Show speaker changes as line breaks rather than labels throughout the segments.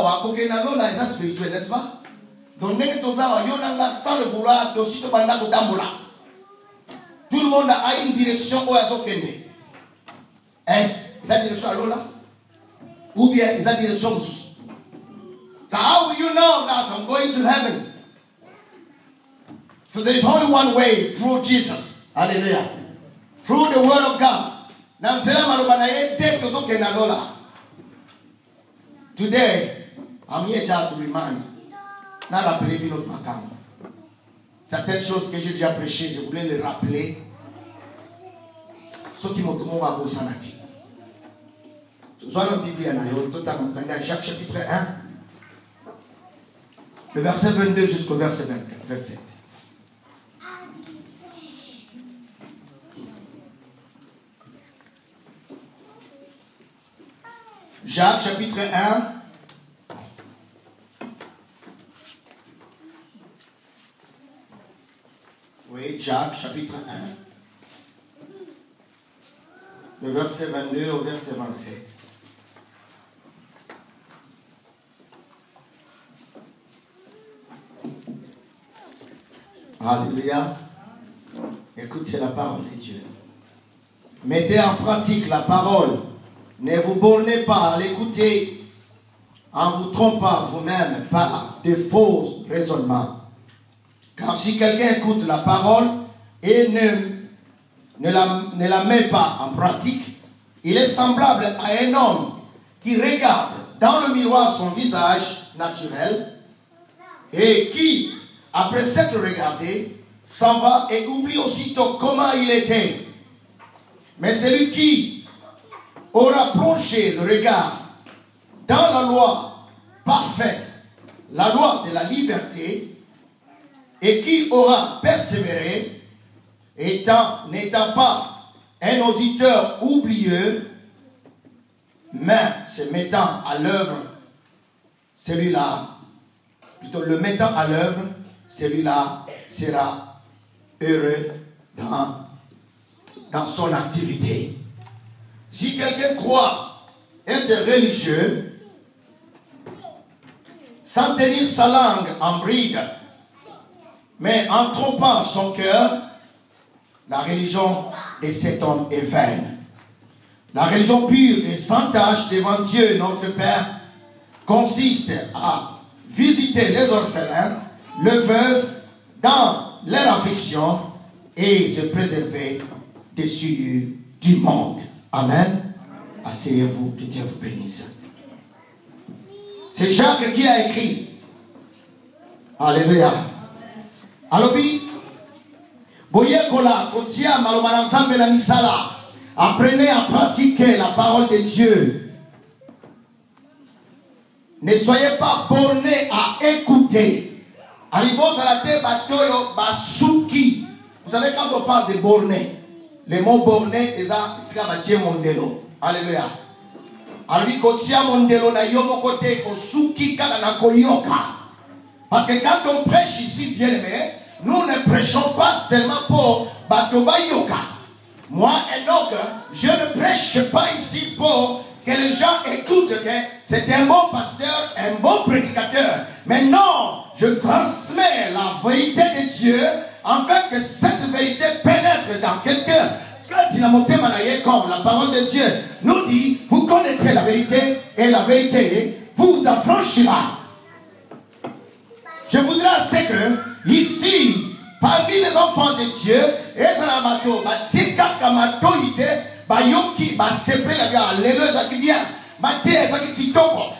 awa kokena lola eza spirituel, n'est-ce pas? Donc ndenge tozawa yonanga sans le vouloir tosi to banda kotambola. Tout le monde a une direction où ils ont kende. Est-ce la direction à lola? Ou bien is la direction au sous? So how will you know that I'm going to heaven? So there is only one way, through Jesus. Hallelujah. Through the word of God. Today, I'm here just to remind. Not rappeler notre macam. Certaines choses que j'ai déjà prêchées, je voulais les rappeler. Ceux qui m'ont demandé à bosser en vie. Soit dans la Bible, Jacques chapitre 1, le verset 22 jusqu'au verset 27. Jacques chapitre 1. Oui, Jacques chapitre 1. Le verset 22 au verset 27. Alléluia. Écoutez la parole de Dieu. Mettez en pratique la parole. Ne vous bornez pas à l'écouter en vous trompant vous-même par de faux raisonnements. Car si quelqu'un écoute la parole et ne la met pas en pratique, il est semblable à un homme qui regarde dans le miroir son visage naturel et qui, après s'être regardé, s'en va et oublie aussitôt comment il était. Mais celui qui aura plongé le regard dans la loi parfaite, la loi de la liberté, et qui aura persévéré, n'étant pas un auditeur oublieux, mais se mettant à l'œuvre, celui-là, plutôt le mettant à l'œuvre, celui-là sera heureux dans son activité. Si quelqu'un croit être religieux, sans tenir sa langue en bride, mais en trompant son cœur, la religion de cet homme est vaine. La religion pure et sans tache devant Dieu, notre Père, consiste à visiter les orphelins, les veuves, dans leur affliction et se préserver des souillures du monde. Amen. Asseyez-vous, que Dieu vous bénisse. C'est Jacques qui a écrit. Alléluia. Alobi, boyekola, kotia, malobanazambe la misala. Apprenez à pratiquer la parole de Dieu. Ne soyez pas bornés à écouter. Alibos alate batoyo basuki. Vous savez quand on parle de borné, le mot borné est un mondelo. Alléluia. Albi kotia mondelo na yomo kote osuki kana na koyoka. Parce que quand on prêche ici, bien aimé, nous ne prêchons pas seulement pour Batoba Yoka. Moi, Enoch, je ne prêche pas ici pour que les gens écoutent que c'est un bon pasteur, un bon prédicateur. Mais non, je transmets la vérité de Dieu afin que cette vérité pénètre dans quelqu'un. Quand il a monté Malaye, comme la parole de Dieu nous dit, vous connaîtrez la vérité et la vérité vous affranchira. Je voudrais c'est que ici, parmi les enfants de Dieu,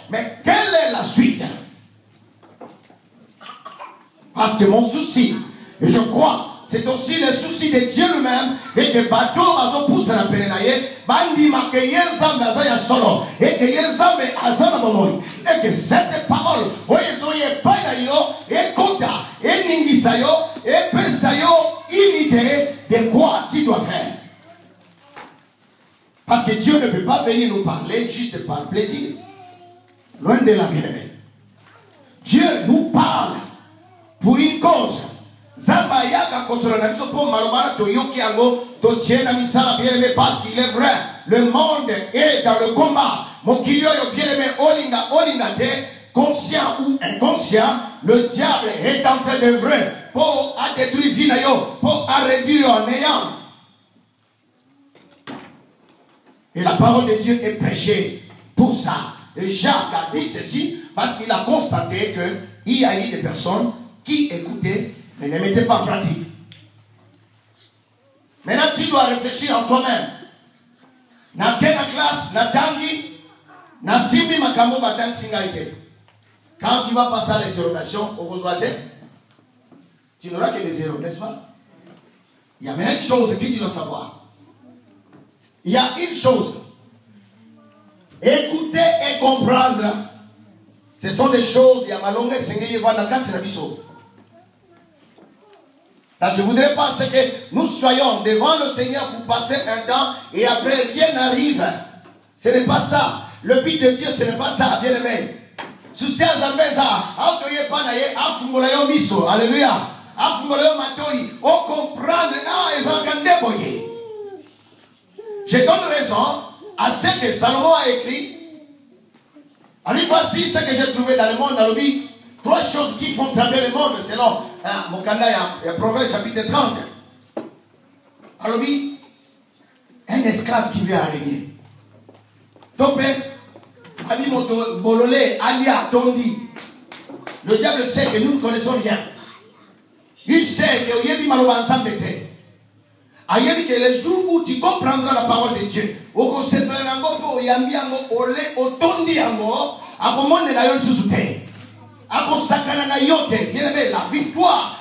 mais quelle est la suite? Parce que mon souci, et je crois, c'est aussi le souci de Dieu lui-même, et que bateau bazo pousse la penenaye, bandi ma que yenzambe azaya solo, et que yenzambe azana momoi, et que cette parole, oyezoye painayo, et konta, et ningisayo, et pensayo, unité de quoi tu dois faire. Parce que Dieu ne peut pas venir nous parler juste par plaisir. Loin de la bien-aimée. Dieu nous parle pour une cause. Zamba yaka kosolana biso po malobana to yoki yango to tiena misala bien-aimé parce qu'il est vrai. Le monde est dans le combat. Mon kilio yo bien-aimé olinga te conscient ou inconscient, le diable est en train d'œuvrer pour détruire vie, pour réduire en néant. Et la parole de Dieu est prêchée pour ça. Et Jacques a dit ceci parce qu'il a constaté qu'il y a eu des personnes qui écoutaient mais ne mettaient pas en pratique. Maintenant, tu dois réfléchir en toi-même. Na kena classe, na tangi, na simbi makambo batang singaite. Quand tu vas passer à l'interrogation, au rejoindre, tu n'auras que des zéros, n'est-ce pas? Il y a même une chose que tu dois savoir. Il y a une chose. Écouter et comprendre. Ce sont des choses, il y a ma longue Seigneur va dans la je ne voudrais pas que nous soyons devant le Seigneur pour passer un temps et après rien n'arrive. Ce n'est pas ça. Le but de Dieu, ce n'est pas ça, bien aimé. Alléluia. Je donne raison à ce que Salomon a écrit. Alors voici ce que j'ai trouvé dans le monde, dans le Bible. 3 choses qui font trembler le monde selon mon canal, il y a Proverbe chapitre 30. Alors un esclave qui veut arriver. Topé, Ami Bololé, Alia, Tondi. Le diable sait que nous ne connaissons rien. Il sait que Yebi Malobanzam était. Ayebi que le jour où tu comprendras la parole de Dieu, au conseil de l'ango, Yambiango, Olé, Otondi Ango, à moment de la yon sous-souté. La victoire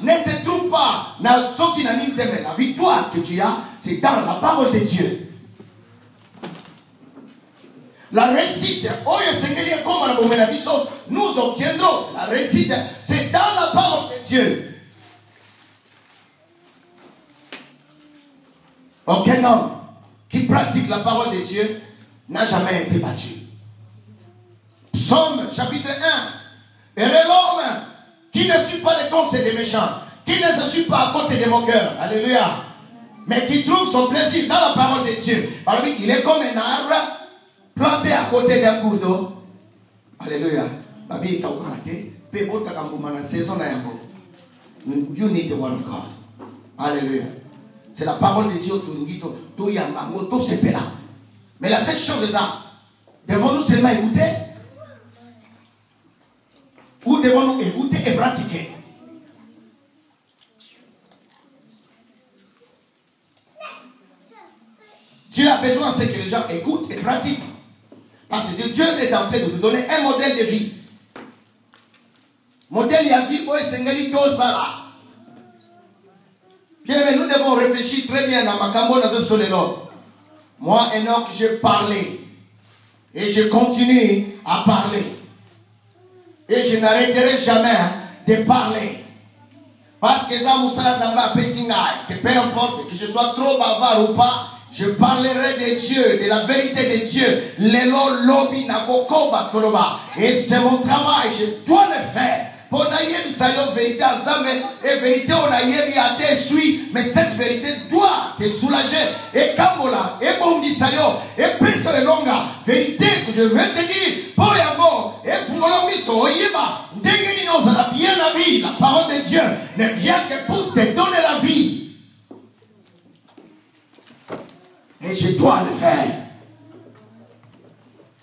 ne se trouve pas dans ce qui n'a ni mais la victoire que tu as, c'est dans la parole de Dieu. La réussite, nous obtiendrons la réussite, c'est dans la parole de Dieu. Aucun homme qui pratique la parole de Dieu n'a jamais été battu. Psaume chapitre 1. Et l'homme qui ne suit pas les conseils des méchants, qui ne se suit pas à côté des moqueurs, alléluia, mais qui trouve son plaisir dans la parole de Dieu. Alors il est comme un arbre planté à côté d'un cours d'eau. Alléluia. You need the word of God. Alléluia. C'est la parole de Dieu. Mais la seule chose est ça. Devons-nous seulement écouter? Ou devons-nous écouter et pratiquer? Dieu a besoin de ce que les gens écoutent et pratiquent. Parce que Dieu est en train de nous donner un modèle de vie. Modèle de vie, bien aimé, nous devons réfléchir très bien à Makambo dans ce l'autre. Moi, Enoch, je parlais. Et je continue à parler. Et je n'arrêterai jamais de parler. Parce que ça, que peu importe que je sois trop bavard ou pas, je parlerai de Dieu, de la vérité de Dieu. Et c'est mon travail, je dois le faire. Pour naïe sayo vérité ensemble et vérité on aïe a te suit, mais cette vérité doit te soulager. Et Kambola, et Bondi sayo, et Prince longa, vérité que je veux te dire, pour Yambo, et Fungolomiso, Oyiba, Ndengeni nous a bien la vie, la parole de Dieu ne vient que pour te donner la vie. Et je dois le faire.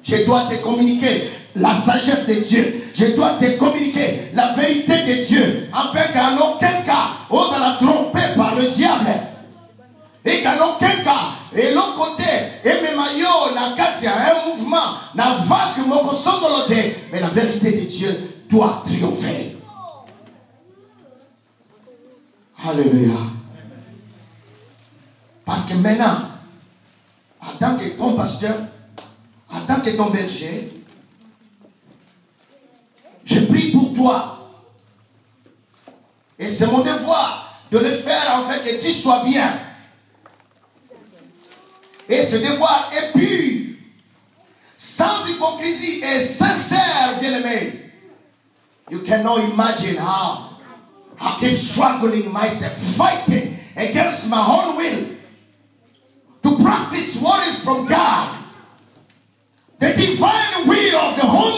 Je dois te communiquer la sagesse de Dieu. Je dois te communiquer la vérité de Dieu. Afin qu'en aucun cas, on va la tromper par le diable. Et qu'en aucun cas, et l'autre côté, et même ailleurs, la Katia, un mouvement, n'a vaincu mon songoloté. Mais la vérité de Dieu doit triompher. Alléluia. Parce que maintenant, en tant que ton pasteur, en tant que ton berger, je prie pour toi. Et c'est mon devoir de le faire en fait que tu sois bien. Et ce devoir est pur, sans hypocrisie et sincère, bien-aimé. You cannot imagine how I keep struggling myself, fighting against my own will to practice what is from God. The divine will of the Holy